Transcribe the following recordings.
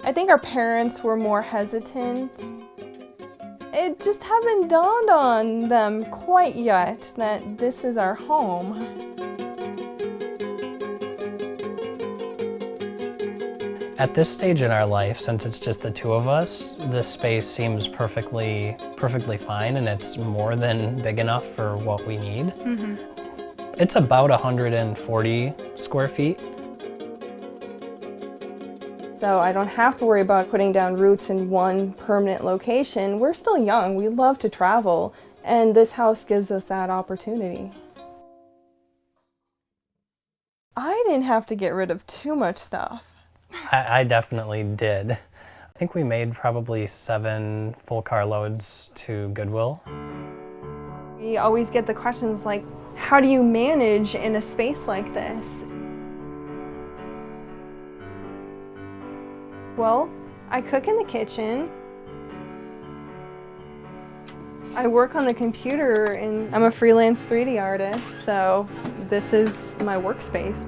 I think our parents were more hesitant. It just hasn't dawned on them quite yet that this is our home. At this stage in our life, since it's just the two of us, this space seems perfectly fine, and it's more than big enough for what we need. Mm-hmm. It's about 140 square feet. So I don't have to worry about putting down roots in one permanent location. We're still young, we love to travel, and this house gives us that opportunity. I didn't have to get rid of too much stuff. I definitely did. I think we made probably 7 full car loads to Goodwill. We always get the questions like, how do you manage in a space like this? Well, I cook in the kitchen. I work on the computer, and I'm a freelance 3D artist, so this is my workspace.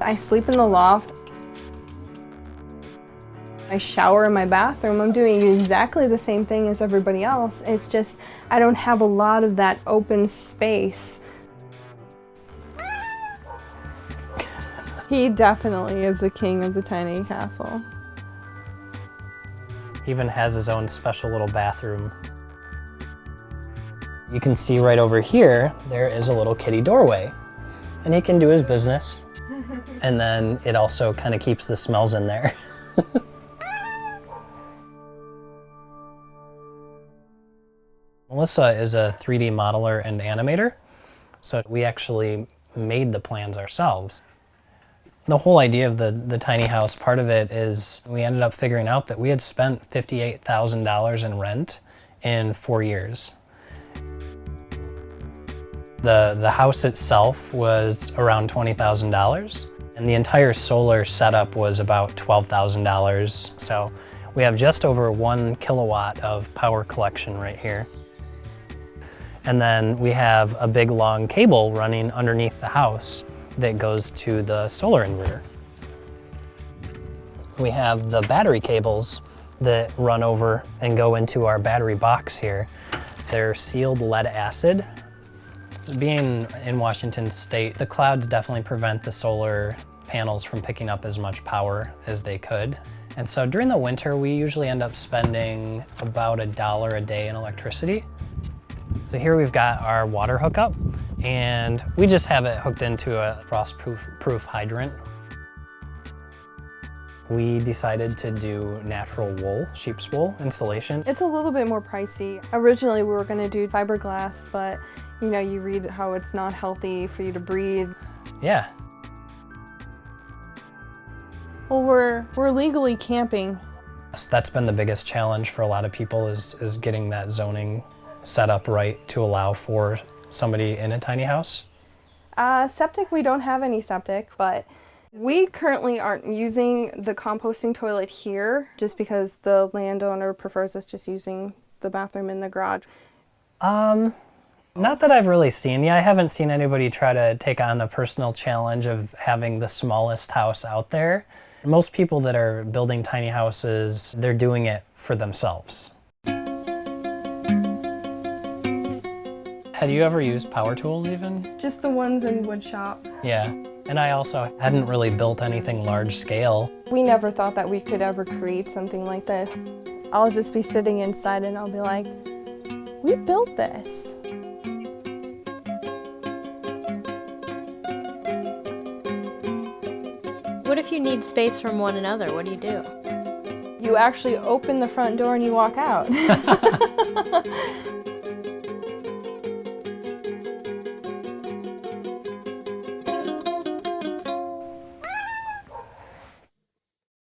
I sleep in the loft. I shower in my bathroom. I'm doing exactly the same thing as everybody else. It's just I don't have a lot of that open space. He definitely is the king of the tiny castle. He even has his own special little bathroom. You can see right over here, there is a little kitty doorway. And he can do his business. And then it also kind of keeps the smells in there. Melissa is a 3D modeler and animator, so we actually made the plans ourselves. The whole idea of the tiny house, part of it is we ended up figuring out that we had spent $58,000 in rent in 4 years. The house itself was around $20,000, and the entire solar setup was about $12,000. So we have just over 1 kilowatt of power collection right here. And then we have a big long cable running underneath the house that goes to the solar inverter. We have the battery cables that run over and go into our battery box here. They're sealed lead acid. Being in Washington State, the clouds definitely prevent the solar panels from picking up as much power as they could. And so during the winter, we usually end up spending about $1 a day in electricity. So here we've got our water hookup, and we just have it hooked into a frost-proof hydrant. We decided to do natural wool, sheep's wool insulation. It's a little bit more pricey. Originally we were going to do fiberglass, but you know, you read how it's not healthy for you to breathe. Yeah. Well, we're legally camping. That's been the biggest challenge for a lot of people is getting that zoning set up right to allow for somebody in a tiny house. Septic, we don't have any septic, but we currently aren't using the composting toilet here just because the landowner prefers us just using the bathroom in the garage. Not that I've really seen. Yeah, I haven't seen anybody try to take on the personal challenge of having the smallest house out there. Most people that are building tiny houses, they're doing it for themselves. Had you ever used power tools even? Just the ones in wood shop. Yeah, and I also hadn't really built anything large scale. We never thought that we could ever create something like this. I'll just be sitting inside and I'll be like, we built this. What if you need space from one another? What do you do? You actually open the front door and you walk out.